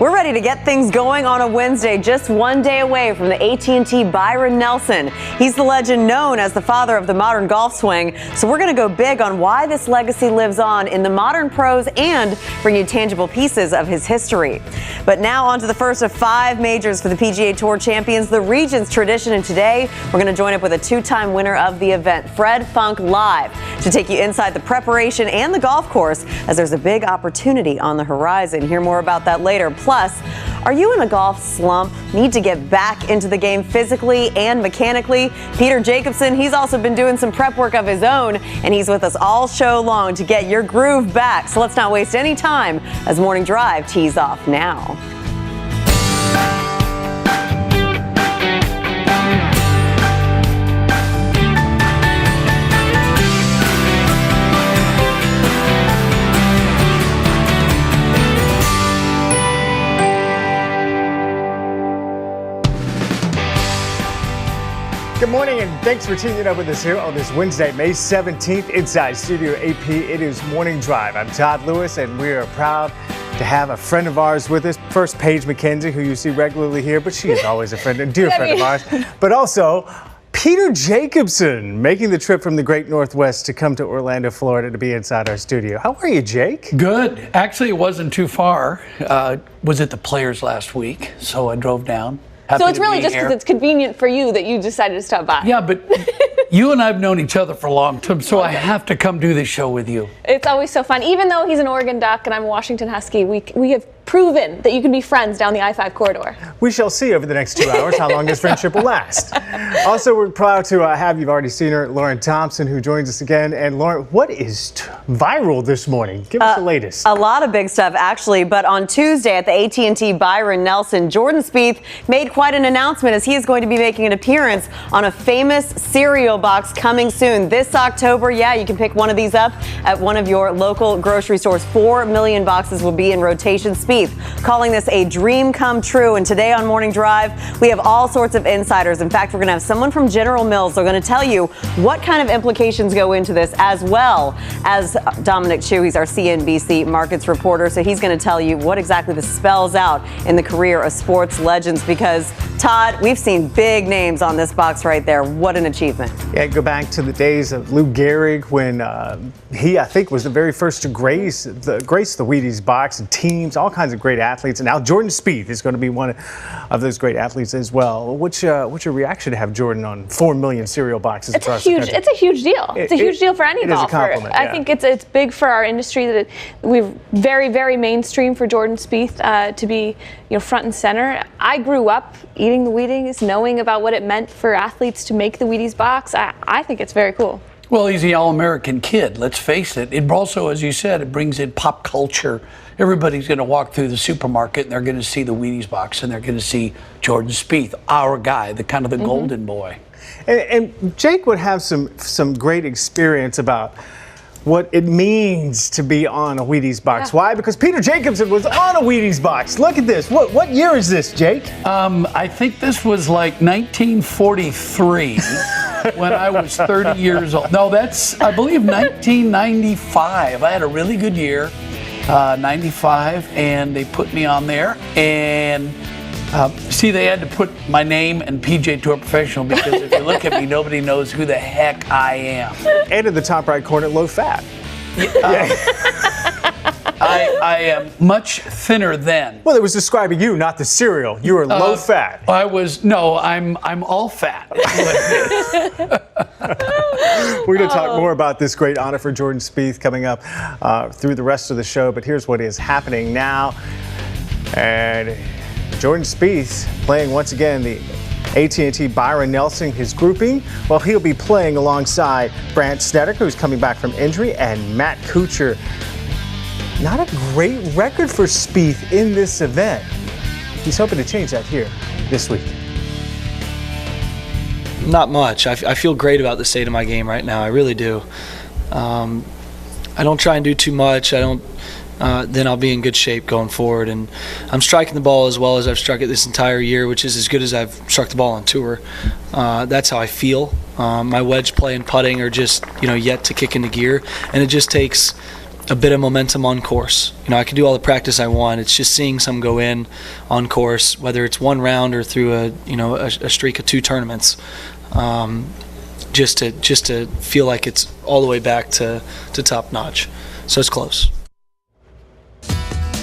We're ready to get things going on a Wednesday, just one day away from the AT&T Byron Nelson. He's the legend known as the father of the modern golf swing. So we're going to go big on why this legacy lives on in the modern pros and bring you tangible pieces of his history. But now on to the first of 5 majors for the PGA Tour champions, the Regions tradition. And today we're going to join up with a 2-time winner of the event, Fred Funk, live to take you inside the preparation and the golf course as there's a big opportunity on the horizon. Hear more about that later. Plus, are you in a golf slump? Need to get back into the game physically and mechanically? Peter Jacobson, he's also been doing some prep work of his own, and he's with us all show long to get your groove back. So let's not waste any time as Morning Drive tees off now. Good morning, and thanks for tuning up with us here on this Wednesday, May 17th, inside Studio AP. It is Morning Drive. I'm Todd Lewis, and we are proud to have a friend of ours with us. First, Paige McKenzie, who you see regularly here, but she is always a friend, a dear friend of ours. But also, Peter Jacobson, making the trip from the great Northwest to come to Orlando, Florida to be inside our studio. How are you, Jake? Good. Actually, it wasn't too far. Was at the Players last week, so I drove down. So it's really just because it's convenient for you that you decided to stop by. Yeah, but you and I have known each other for a long time, so I have to come do this show with you. It's always so fun. Even though he's an Oregon Duck and I'm a Washington Husky, we have proven that you can be friends down the I-5 corridor. We shall see over the next 2 hours how long this friendship will last. Also, we're proud to have, you've already seen her, Lauren Thompson, who joins us again. And Lauren, what is viral this morning? Give us the latest. A lot of big stuff, actually. But on Tuesday at the AT&T Byron Nelson, Jordan Spieth made quite an announcement as he is going to be making an appearance on a famous cereal box coming soon this October. Yeah, you can pick one of these up at one of your local grocery stores. 4 million boxes will be in rotation. Spieth calling this a dream come true. And today on Morning Drive, we have all sorts of insiders. In fact, we're going to have someone from General Mills. They're going to tell you what kind of implications go into this, as well as Dominic Chu. He's our CNBC markets reporter. So he's going to tell you what exactly this spells out in the career of sports legends. Because, Todd, we've seen big names on this box right there. What an achievement. Yeah, go back to the days of Lou Gehrig when he, I think, was the very first to grace the Wheaties box, and teams, all kinds of great athletes. And now Jordan Spieth is going to be one of those great athletes as well. What's your reaction to have Jordan on 4 million cereal boxes across the country? It's a huge deal. It's a huge deal for any golfer. It is a compliment, I think it's big for our industry that we're very, very mainstream for Jordan Spieth to be front and center. I grew up eating the Wheaties, knowing about what it meant for athletes to make the Wheaties box. I think it's very cool. Well, he's the all-American kid, let's face it. It also, as you said, it brings in pop culture. Everybody's going to walk through the supermarket and they're going to see the Wheaties box and they're going to see Jordan Spieth, our guy, the kind of the golden boy. And Jake would have some great experience about what it means to be on a Wheaties box. Yeah. Why? Because Peter Jacobson was on a Wheaties box. Look at this. What year is this, Jake? I think this was like 1943 when I was 30 years old. No, that's, I believe, 1995. I had a really good year, 95, and they put me on there. And see, they had to put my name and PJ Tour Professional because if you look at me, nobody knows who the heck I am. And in the top right corner, low fat. I am much thinner then. Well, it was describing you, not the cereal. You were low fat. I'm all fat. We're going to talk more about this great honor for Jordan Spieth coming up through the rest of the show. But here's what is happening now. And Jordan Spieth playing once again the AT&T Byron Nelson, his grouping. Well, he'll be playing alongside Brandt Snedeker, who's coming back from injury, and Matt Kuchar. Not a great record for Spieth in this event. He's hoping to change that here this week. Not much. I feel great about the state of my game right now. I really do. I don't try and do too much. Then I'll be in good shape going forward. And I'm striking the ball as well as I've struck it this entire year, which is as good as I've struck the ball on tour. That's how I feel. My wedge play and putting are just yet to kick into gear, and it just takes a bit of momentum on course. You know, I can do all the practice I want. It's just seeing some go in on course, whether it's one round or through a streak of 2 tournaments. Just to feel like it's all the way back to top notch. So it's close.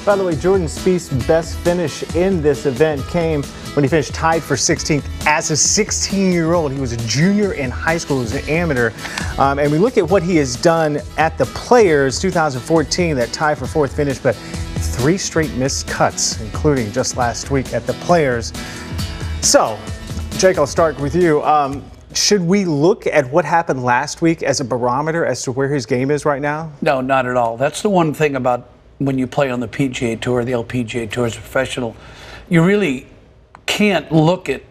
By the way, Jordan Spieth's best finish in this event came when he finished tied for 16th as a 16-year-old. He was a junior in high school, he was an amateur. And we look at what he has done at the Players 2014, that tie for 4th finish, but 3 straight missed cuts, including just last week at the Players. So, Jake, I'll start with you. Should we look at what happened last week as a barometer as to where his game is right now? No, not at all. That's the one thing about when you play on the PGA Tour, the LPGA Tour as a professional, you really can't look at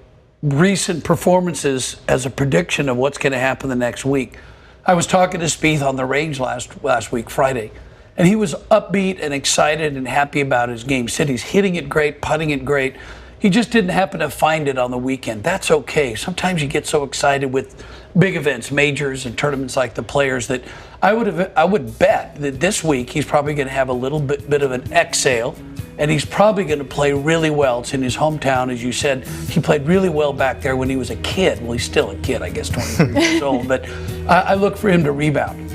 recent performances as a prediction of what's going to happen the next week. I was talking to Spieth on the range last week, Friday, and he was upbeat and excited and happy about his game. Said he's hitting it great, putting it great. He just didn't happen to find it on the weekend. That's okay. Sometimes you get so excited with big events, majors and tournaments like the Players, that I would bet that this week he's probably going to have a little bit of an exhale, and he's probably going to play really well. It's in his hometown, as you said. He played really well back there when he was a kid. Well, he's still a kid, I guess, 23 years old. But I look for him to rebound.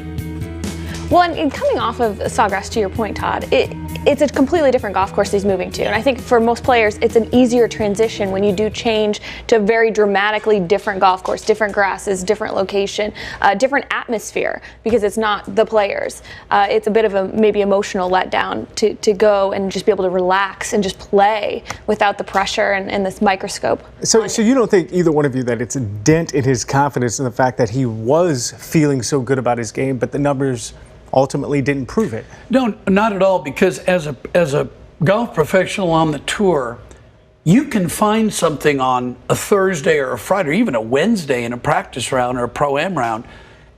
Well, and coming off of Sawgrass, to your point, Todd, it's a completely different golf course he's moving to. And I think for most players, it's an easier transition when you do change to a very dramatically different golf course, different grasses, different location, different atmosphere, because it's not the Players. It's a bit of a maybe emotional letdown to go and just be able to relax and just play without the pressure and this microscope. So you don't think, either one of you, that it's a dent in his confidence in the fact that he was feeling so good about his game, but the numbers ultimately didn't prove it? No, not at all, because as a golf professional on the tour, you can find something on a Thursday or a Friday or even a Wednesday in a practice round or a Pro-Am round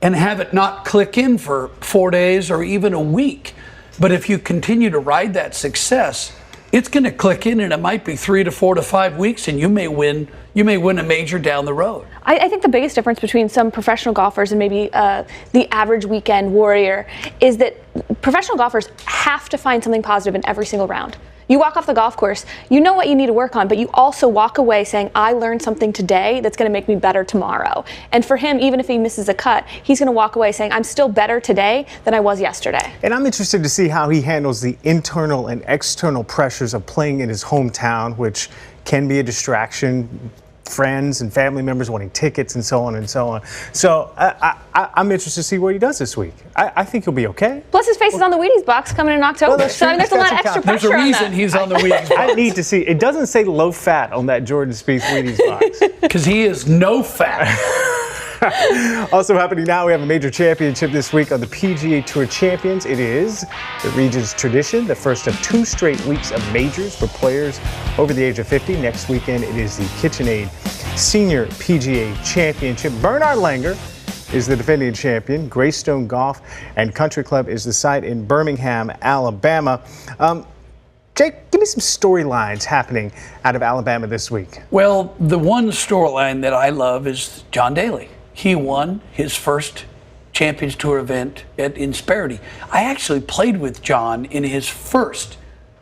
and have it not click in for 4 days or even a week. But if you continue to ride that success, it's going to click in, and it might be 3 to 4 to 5 weeks, and you may win a major down the road. I think the biggest difference between some professional golfers and maybe the average weekend warrior is that professional golfers have to find something positive in every single round. You walk off the golf course, you know what you need to work on, but you also walk away saying, I learned something today that's going to make me better tomorrow. And for him, even if he misses a cut, he's going to walk away saying, I'm still better today than I was yesterday. And I'm interested to see how he handles the internal and external pressures of playing in his hometown, which can be a distraction. Friends and family members wanting tickets and so on and so on. So I'm interested to see what he does this week. I think he'll be okay. Plus his face is on the Wheaties box coming in October. Well, so I mean, there's a lot of extra pressure There's a on reason that. he's on the Wheaties box. I need to see. It doesn't say low fat on that Jordan Spieth Wheaties box. Because he is no fat. Also happening now, we have a major championship this week on the PGA Tour Champions. It is the region's tradition, the first of 2 straight weeks of majors for players over the age of 50. Next weekend, it is the KitchenAid Senior PGA Championship. Bernard Langer is the defending champion. Greystone Golf and Country Club is the site in Birmingham, Alabama. Jake, give me some storylines happening out of Alabama this week. Well, the one storyline that I love is John Daly. He won his first Champions Tour event at Insperity. I actually played with John in his first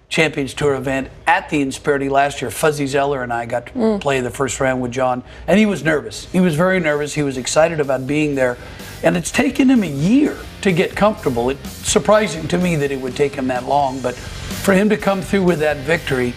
Champions Tour event at the Insperity last year. Fuzzy Zeller and I got to play the first round with John, and he was nervous. He was very nervous. He was excited about being there, and it's taken him a year to get comfortable. It's surprising to me that it would take him that long, but for him to come through with that victory,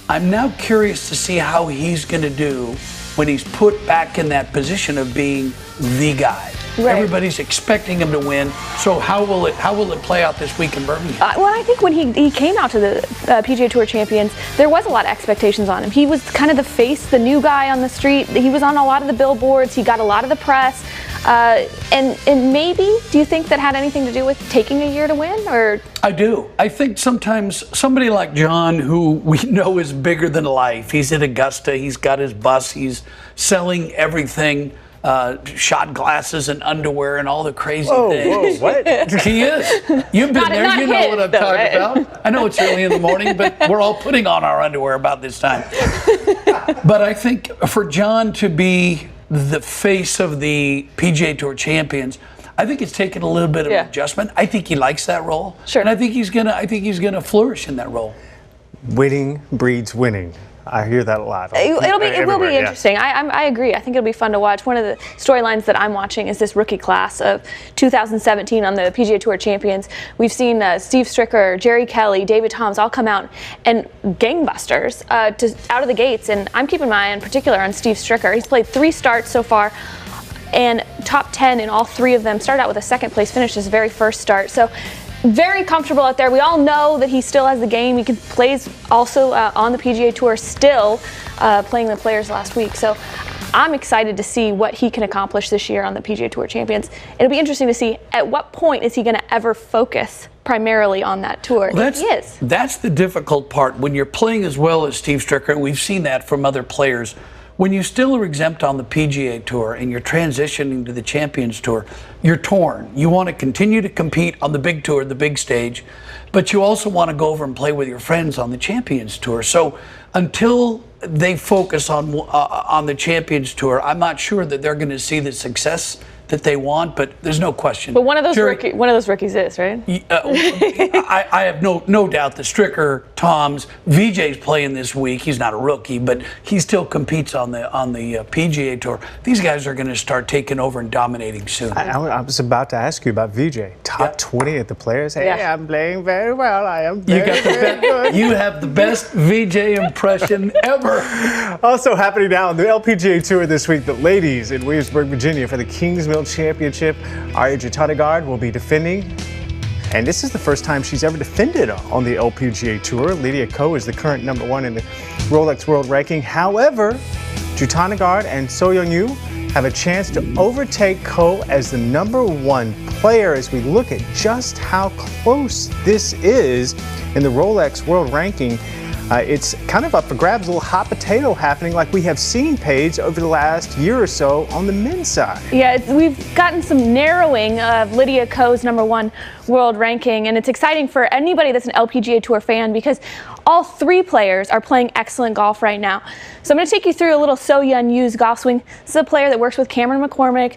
I'm now curious to see how he's going to do when he's put back in that position of being the guy. Right. Everybody's expecting him to win. So how will it play out this week in Birmingham? Well, I think when he came out to the PGA Tour Champions, there was a lot of expectations on him. He was kind of the face, the new guy on the street. He was on a lot of the billboards. He got a lot of the press. And maybe, do you think that had anything to do with taking a year to win? Or I do. I think sometimes somebody like John, who we know is bigger than life, he's at Augusta, he's got his bus, he's selling everything. Shot glasses and underwear and all the crazy things. Whoa, what? He is. You've been there. You know what I'm talking about. I know it's early in the morning, but we're all putting on our underwear about this time. But I think for John to be the face of the PGA Tour Champions, I think it's taken a little bit of adjustment. I think he likes that role. Sure. And I think he's gonna flourish in that role. Winning breeds winning. I hear that a lot. It will be interesting. I agree. I think it'll be fun to watch. One of the storylines that I'm watching is this rookie class of 2017 on the PGA Tour champions. We've seen Steve Stricker, Jerry Kelly, David Toms all come out and gangbusters out of the gates. And I'm keeping my eye in particular on Steve Stricker. He's played 3 starts so far and top 10 in all 3 of them. Started out with a second place finish his very first start. So very comfortable out there. We all know that he still has the game. He plays also on the PGA Tour, still playing the Players last week. So I'm excited to see what he can accomplish this year on the PGA Tour champions. It'll be interesting to see at what point is he going to ever focus primarily on that tour. Well, that's the difficult part. When you're playing as well as Steve Stricker, and we've seen that from other players, when you still are exempt on the PGA Tour and you're transitioning to the Champions Tour, you're torn. You want to continue to compete on the big tour, the big stage, but you also want to go over and play with your friends on the Champions Tour. So until they focus on the Champions Tour, I'm not sure that they're going to see the success that they want, but there's no question. But one of those rookies is, right? I have no doubt that Stricker, Toms, VJ's playing this week. He's not a rookie, but he still competes on the PGA Tour. These guys are going to start taking over and dominating soon. I was about to ask you about VJ. Top 20 at the Players. Hey, I'm playing very well. I am very good. You have the best VJ impression ever. Also happening now on the LPGA Tour this week, the ladies in Williamsburg, Virginia for the Kingsmill Championship. Arya Jutanugarn will be defending, and this is the first time she's ever defended on the LPGA Tour. Lydia Ko is the current #1 in the Rolex World Ranking. However, Jutanugarn and So Young-Yu have a chance to overtake Ko as the #1 player as we look at just how close this is in the Rolex World Ranking. It's kind of up for grabs, a little hot potato happening like we have seen, Paige, over the last year or so on the men's side. Yeah, we've gotten some narrowing of Lydia Ko's #1 world ranking, and it's exciting for anybody that's an LPGA Tour fan because all 3 players are playing excellent golf right now. So I'm going to take you through a little So Young-Yu's golf swing. This is a player that works with Cameron McCormick,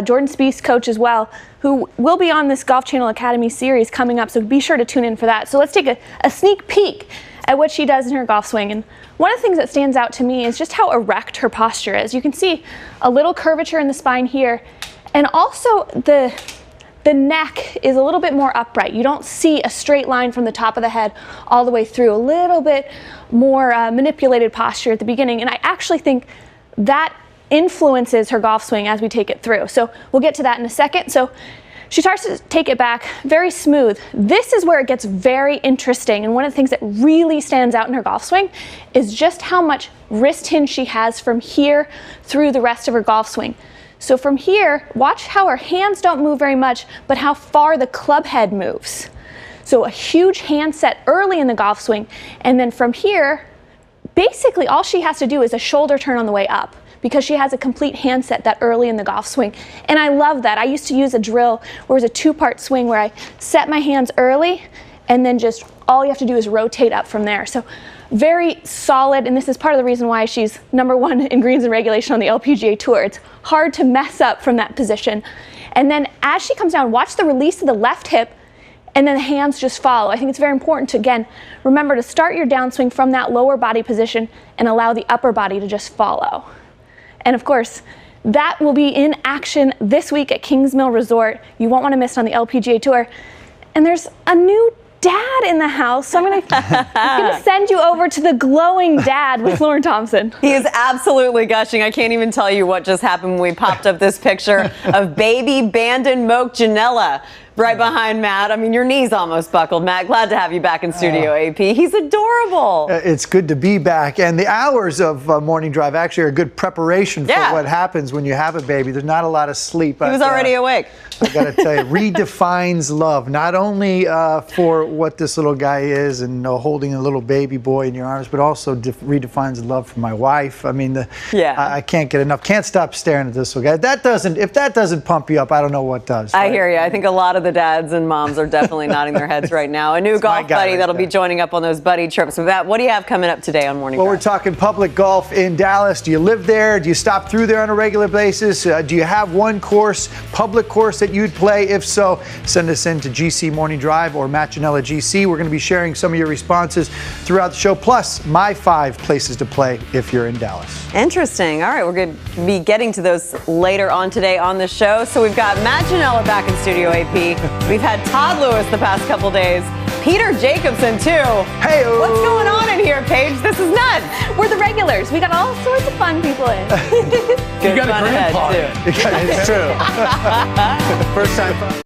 Jordan Spieth's coach as well, who will be on this Golf Channel Academy series coming up, so be sure to tune in for that. So let's take a sneak peek at what she does in her golf swing. And one of the things that stands out to me is just how erect her posture is. You can see a little curvature in the spine here, and also the neck is a little bit more upright. You don't see a straight line from the top of the head all the way through. A little bit more manipulated posture at the beginning, and I actually think that influences her golf swing as we take it through. So we'll get to that in a second. So she starts to take it back, very smooth. This is where it gets very interesting, and one of the things that really stands out in her golf swing is just how much wrist hinge she has from here through the rest of her golf swing. So from here, watch how her hands don't move very much, but how far the club head moves. So a huge hand set early in the golf swing, and then from here, basically all she has to do is a shoulder turn on the way up, because she has a complete handset that early in the golf swing. And I love that. I used to use a drill where it was a 2-part swing where I set my hands early and then just all you have to do is rotate up from there. So very solid, and this is part of the reason why she's #1 in greens and regulation on the LPGA Tour. It's hard to mess up from that position. And then as she comes down, watch the release of the left hip, and then the hands just follow. I think it's very important to, again, remember to start your downswing from that lower body position and allow the upper body to just follow. And of course, that will be in action this week at Kingsmill Resort. You won't want to miss it on the LPGA Tour. And there's a new dad in the house, so I'm gonna send you over to the glowing dad with Lauren Thompson. He is absolutely gushing. I can't even tell you what just happened when we popped up this picture of baby Bandon Moke Janela right behind Matt. I mean, your knees almost buckled. Matt, glad to have you back in studio, AP. He's adorable. It's good to be back. And the hours of Morning Drive actually are a good preparation for what happens when you have a baby. There's not a lot of sleep. He was already awake. I got to tell you, redefines love, not only for what this little guy is and holding a little baby boy in your arms, but also redefines love for my wife. I mean, I can't get enough. Can't stop staring at this little guy. If that doesn't pump you up, I don't know what does. I hear you. I think a lot of the the dads and moms are definitely nodding their heads right now. A new golf buddy that'll be joining up on those buddy trips. With that, what do you have coming up today on Morning Drive? Well, we're talking public golf in Dallas. Do you live there? Do you stop through there on a regular basis? Do you have one course, public course that you'd play? If so, send us in to GC Morning Drive or Matt Janella GC. We're going to be sharing some of your responses throughout the show, plus my 5 places to play if you're in Dallas. Interesting. All right, we're going to be getting to those later on today on the show. So we've got Matt Janella back in Studio AP. We've had Todd Lewis the past couple days. Peter Jacobson, too. Hey, what's going on in here, Paige? This is nuts. We're the regulars. We got all sorts of fun people in. Good You got fun a ahead, grandpa. too. It's true. First time.